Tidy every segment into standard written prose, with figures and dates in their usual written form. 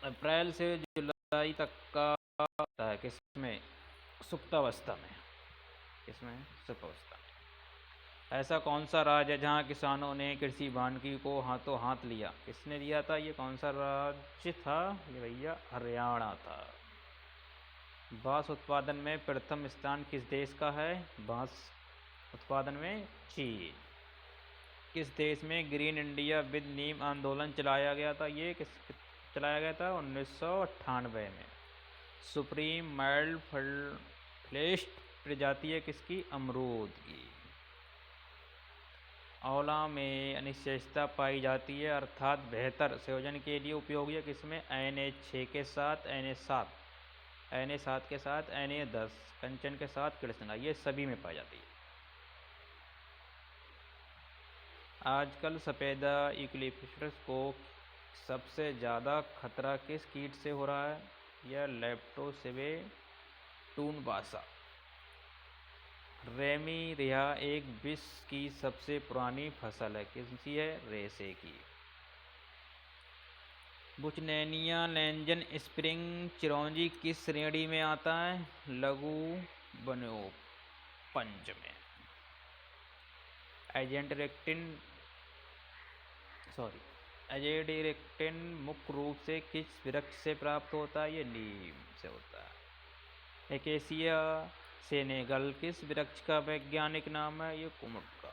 अप्रैल से जुलाई तक का होता है किसमें? सुप्तावस्था में। किसमें? सुप्तावस्था में। ऐसा कौन सा राज्य है जहाँ किसानों ने कृषि वानिकी को हाथों हाथ लिया? किसने लिया था? ये कौन सा राज्य था? ये भैया हरियाणा था। बांस उत्पादन में प्रथम स्थान किस देश का है? बांस उत्पादन में चीन। किस देश में ग्रीन इंडिया विद नीम आंदोलन चलाया गया था? ये किस चलाया गया था? 1998 में। सुप्रीम माइल्ड फ्लेश्ड प्रजाति है किसकी? अमरूद की। आंवला में अनिश्चयता पाई जाती है अर्थात बेहतर संयोजन के लिए उपयोगी है किसमें? Na6 के साथ Na7, Na7 के साथ Na10, कंचन के साथ कृष्णा, ये सभी में पाई जाती है। आजकल सफ़ेदा यूकेलिप्टस को सबसे ज़्यादा खतरा किस कीट से हो रहा है? यह लेप्टोस्पिरेटुनवासा। रेमी एक विश्व की सबसे पुरानी फसल है, किसकी है? रेसे की। बुचनैनिया लैंजन स्प्रिंग चिरौंजी किस श्रेणी में आता है? लघु वनोपज में। एजेडिरेक्टिन मुख्य रूप से किस वृक्ष से प्राप्त होता है? ये नीम से होता है। एकेसिया सेनेगल किस वृक्ष का वैज्ञानिक नाम है? ये कुमुद का।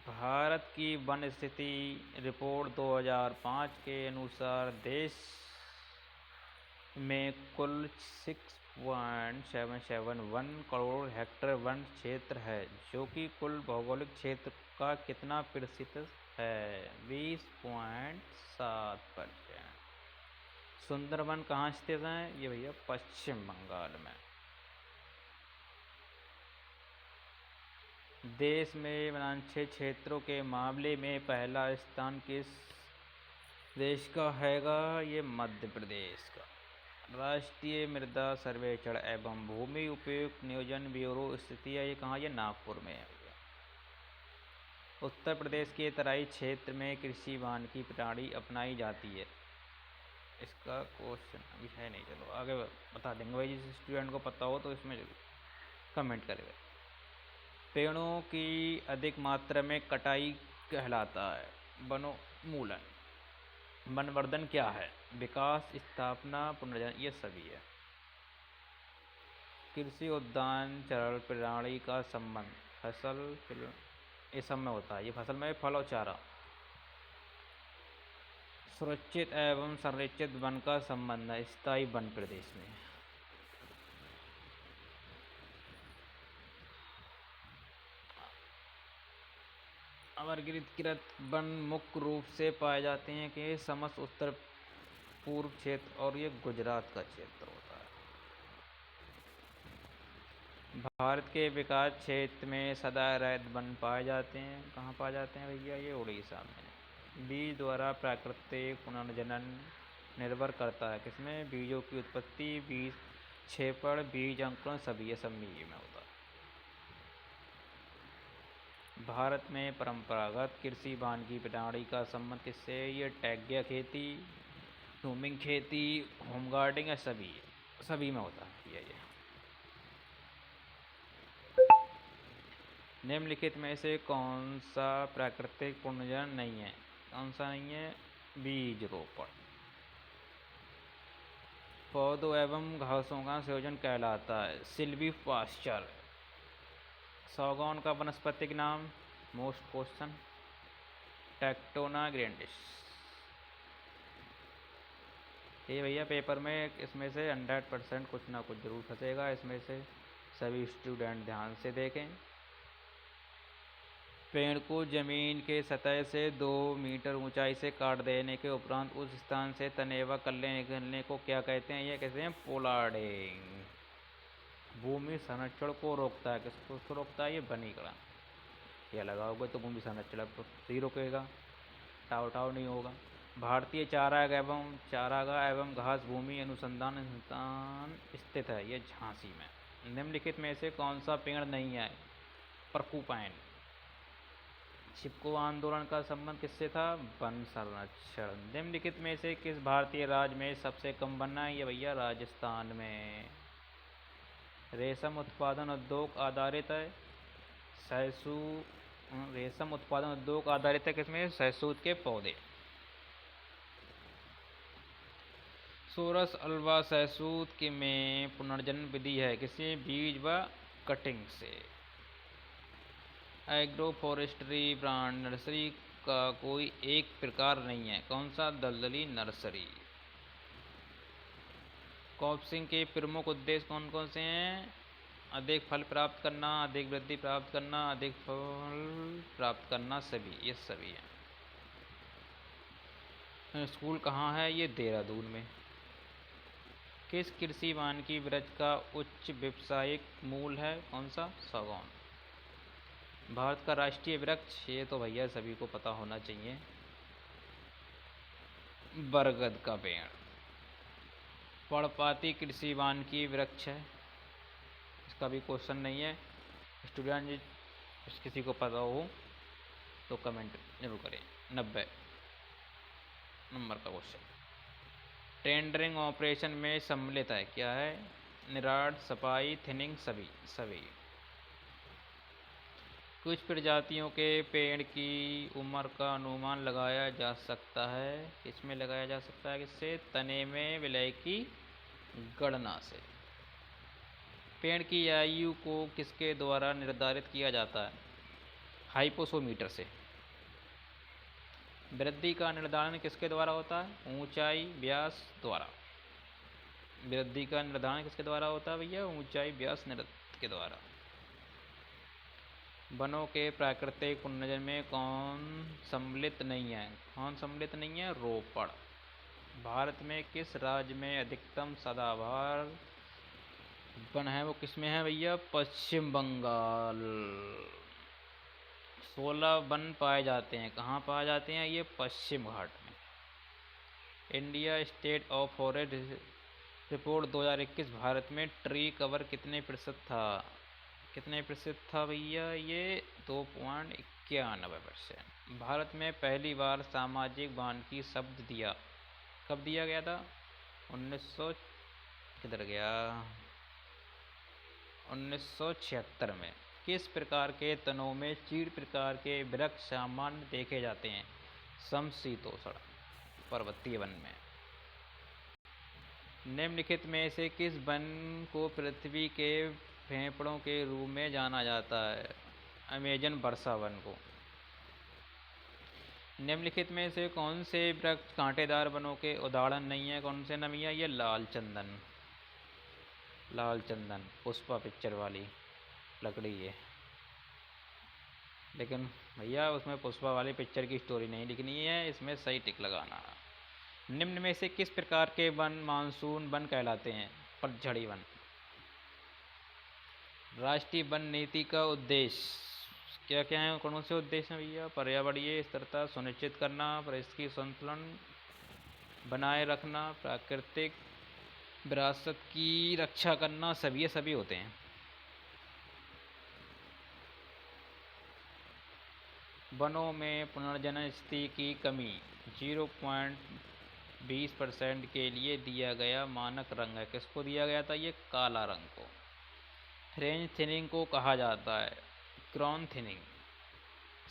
भारत की वन स्थिति रिपोर्ट 2005 के अनुसार देश में कुल 6.771 करोड़ हेक्टेयर वन क्षेत्र है, जो कि कुल भौगोलिक क्षेत्र का कितना प्रतिशत है? 20.7%। सुंदरवन कहाँ स्थित है? ये भैया पश्चिम बंगाल में। देश में वनांचल क्षेत्रों के मामले में पहला स्थान किस देश का हैगा? ये मध्य प्रदेश का। राष्ट्रीय मृदा सर्वेक्षण एवं भूमि उपयोग नियोजन ब्यूरो स्थिति है ये कहाँ? ये नागपुर में है। उत्तर प्रदेश के तराई क्षेत्र में कृषि वानिकी प्रणाली अपनाई जाती है। इसका क्वेश्चन अभी है नहीं, चलो आगे बता देंगे भाई, जिस स्टूडेंट को पता हो तो इसमें कमेंट करेगा। पेड़ों की अधिक मात्रा में कटाई कहलाता है वनोन्मूलन। वनवर्धन क्या है? विकास, स्थापना, पुनर्जनन, ये सभी है। कृषि उद्यान चरण प्रणाली का संबंध फसल ये सब में होता है। ये फसल में फल और चारा। सुरक्षित एवं संरक्षित वन का संबंध है स्थायी वन प्रदेश में। अवर्गीकृत वन मुख्य रूप से पाए जाते हैं कि समस्त उत्तर पूर्व क्षेत्र और ये गुजरात का क्षेत्र होता है। भारत के विकास क्षेत्र में सदाहरित वन पाए जाते हैं। कहाँ पाए जाते हैं भैया? ये उड़ीसा में। बीज द्वारा प्राकृतिक पुनर्जनन निर्भर करता है किसमें? बीजों की उत्पत्ति, बीज क्षेपण, बीज अंकुरण, सभी ये सब में होता है। भारत में परंपरागत कृषि वानिकी प्रणाली का संबंध किससे? ये टैग्या खेती, टूमिंग खेती, होम गार्डनिंग, सभी में होता है ये। निम्नलिखित में से कौन सा प्राकृतिक पुनर्जनन नहीं है? कौन सा नहीं है? बीज रोपण। पौधों एवं घासों का संयोजन कहलाता है सिल्वीपास्चर। सागौन का वनस्पतिक नाम? Most question. Tectona grandis. ये भैया पेपर में इसमें से 100% कुछ ना कुछ जरूर फंसेगा, इसमें से सभी स्टूडेंट ध्यान से देखें। पेड़ को जमीन के सतह से 2 मीटर ऊंचाई से काट देने के उपरांत उस स्थान से तनेवा कल्ले निकलने को क्या कहते हैं? ये कहते हैं पोलार्डिंग। भूमि संरक्षण को रोकता है। किसको रोकता है? ये वनीकरण। यह लगाओगे तो भूमि संरक्षण तो ही रोकेगा, टाव नहीं होगा। भारतीय चारागाह एवं घास भूमि अनुसंधान संस्थान स्थित है ये झांसी में। निम्नलिखित में से कौन सा पेड़ नहीं है? परकूपाइन। चिपको आंदोलन का संबंध किससे था? वन संरक्षण। निम्नलिखित में से किस भारतीय राज्य में सबसे कम वन है? ये भैया राजस्थान में। रेशम उत्पादन उद्योग आधारित है सैसू रेशम उत्पादन उद्योग आधारित है किसमें? सहसूत के पौधे। सोरस अल्वा सहसूत के में पुनर्जनन विधि है किसी बीज व कटिंग से। एग्रो फॉरेस्ट्री ब्रांड नर्सरी का कोई एक प्रकार नहीं है, कौन सा? दलदली नर्सरी। कॉप्सिंग के प्रमुख उद्देश्य कौन कौन से हैं? अधिक फल प्राप्त करना, अधिक वृद्धि प्राप्त करना, अधिक फल प्राप्त करना, सभी ये सभी हैं। स्कूल कहाँ है? ये देहरादून में। किस कृषि वानिकी वृक्ष का उच्च व्यावसायिक मूल्य है? कौन सा? सागौन। भारत का राष्ट्रीय वृक्ष, ये तो भैया सभी को पता होना चाहिए, बरगद का पेड़। पर्णपाती कृषि वानिकी वृक्ष है, इसका भी क्वेश्चन नहीं है। स्टूडेंट किसी को पता हो तो कमेंट जरूर करें। 90 नंबर का क्वेश्चन। टेंडरिंग ऑपरेशन में सम्मिलित है, क्या है? निराड़, सफाई, थिनिंग, सभी। कुछ प्रजातियों के पेड़ की उम्र का अनुमान लगाया जा सकता है, किसमें लगाया जा सकता है? किससे? तने में विलय की गणना से। पेड़ की आयु को किसके द्वारा निर्धारित किया जाता है? हाइपोसोमीटर से। वृद्धि का निर्धारण किसके द्वारा होता है? ऊंचाई, व्यास द्वारा। वृद्धि का निर्धारण किसके द्वारा होता है भैया? ऊंचाई, व्यास के द्वारा। वनों के प्राकृतिक पुनर्जनन में कौन सम्मिलित नहीं है? कौन सम्मिलित नहीं है? रोपड़। भारत में किस राज्य में अधिकतम सदाबहार वन है? वो किसमें है भैया? पश्चिम बंगाल। 16 वन पाए जाते हैं, कहाँ पाए जाते हैं? ये पश्चिम घाट में। India state of forest report 2021 Bharat में ट्री कवर कितने प्रतिशत था? कितने प्रतिशत था भैया? ये 2.91%। भारत में पहली बार सामाजिक वानिकी शब्द दिया, कब दिया गया था? 1900 किधर गया? 1976 में। किस प्रकार के तनों में चीड़ प्रकार के वृक्ष सामान्य देखे जाते हैं? समशीतोष्ण पर्वतीय वन में। निम्नलिखित में से किस वन को पृथ्वी के फेफड़ों के रूप में जाना जाता है? अमेजन वर्षा वन को। निम्नलिखित में से कौन से वृक्ष कांटेदार वनों के उदाहरण नहीं है? कौन से नमिया? ये लाल चंदन। लाल चंदन पुष्पा पिक्चर वाली लकड़ी है, लेकिन भैया उसमें पुष्पा वाली पिक्चर की स्टोरी नहीं लिखनी है, इसमें सही टिक लगाना। निम्न में से किस प्रकार के वन मानसून वन कहलाते हैं? पतझड़ी वन। राष्ट्रीय वन नीति का उद्देश्य क्या क्या है? कौन से उद्देश्य हैं भैया? पर्यावरणीय स्थिरता सुनिश्चित करना, पारिस्थितिक संतुलन बनाए रखना, प्राकृतिक विरासत की रक्षा करना, सभी होते हैं। वनों में पुनर्जनन स्थिति की कमी 0.20% के लिए दिया गया मानक रंग है, किसको दिया गया था? ये काला रंग को। फ्रेंच थिनिंग को कहा जाता है क्रॉन थिनिंग।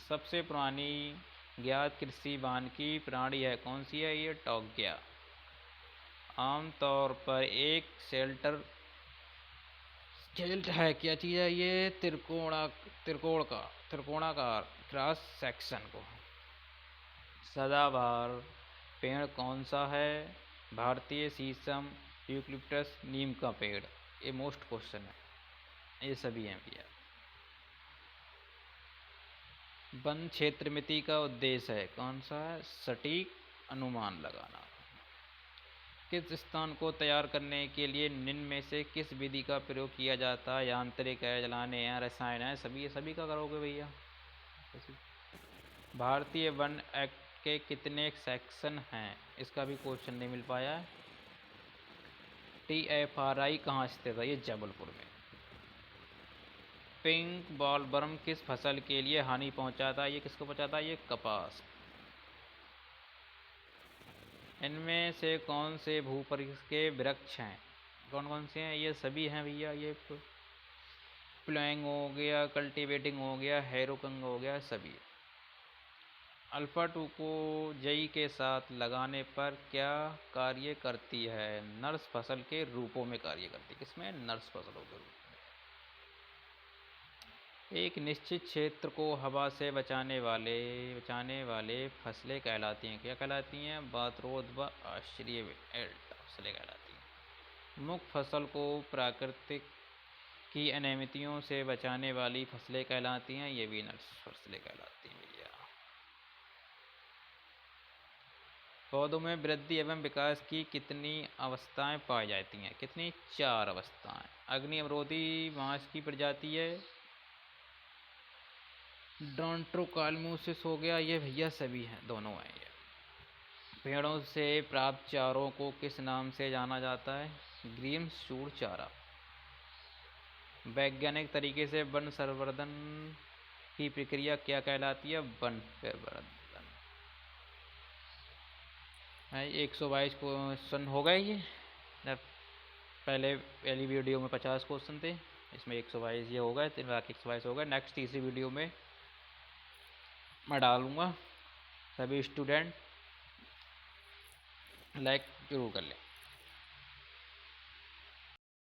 सबसे पुरानी ज्ञात कृषि वानिकी प्रणाली है, कौन सी है? ये टॉग्या। आमतौर पर एक शेल्ट है, क्या चीज़ है ये? त्रिकोणाकार क्रॉस सेक्शन को। सदाबहार पेड़ कौन सा है? भारतीय शीशम, यूकलिप्टस, नीम का पेड़। ये मोस्ट क्वेश्चन है, ये सभी हैं भैया। वन क्षेत्र मिति का उद्देश्य है, कौन सा है? सटीक अनुमान लगाना। किस स्थान को तैयार करने के लिए निम्न में से किस विधि का प्रयोग किया जाता है? यांत्रिक है, जलाने हैं, रसायन है, सभी का करोगे भैया। भारतीय वन एक्ट के कितने सेक्शन हैं? इसका भी क्वेश्चन नहीं मिल पाया है। TFRI कहाँ स्थित है? ये जबलपुर में। पिंक बॉलवर्म किस फसल के लिए हानि पहुंचाता है? ये किसको पहुंचाता है? ये कपास। इनमें से कौन से भूपरिष्ठ के वृक्ष हैं? कौन कौन से हैं? ये सभी हैं भैया। ये प्लॉइंग हो गया, कल्टीवेटिंग हो गया, हैरोकंग हो गया, सभी। अल्फा 2 को जई के साथ लगाने पर क्या कार्य करती है? नर्स फसल के रूपों में कार्य करती है। किसमें? नर्स फसलों के रूप में। एक निश्चित क्षेत्र को हवा से बचाने वाले फसलें कहलाती हैं। क्या कहलाती हैं? बातरोद व आश्रय फसलें कहलाती हैं। मुख्य फसल को प्राकृतिक की अनियमितियों से बचाने वाली फसलें कहलाती हैं। ये भी नर्स फसलें कहलाती हैं भैया। पौधों में वृद्धि एवं विकास की कितनी अवस्थाएं पाई जाती हैं? कितनी? 4 अवस्थाएं। अग्नि अवरोधी बांस की प्रजाति है, डॉन्ट्रोकालमोसिस हो गया, ये भैया सभी हैं, दोनों हैं ये। पेड़ों से प्राप्त चारों को किस नाम से जाना जाता है? ग्रीन सूर चारा। वैज्ञानिक तरीके से वन संवर्धन की प्रक्रिया क्या कहलाती है? वन प्रवर्धन। 122 क्वेश्चन हो गए ये। पहली वीडियो में 50 क्वेश्चन थे, इसमें 122 ये हो गए, तो बाकी 122 हो गए। नेक्स्ट तीसरी वीडियो में मैं डालूँगा। सभी स्टूडेंट लाइक जरूर कर लें।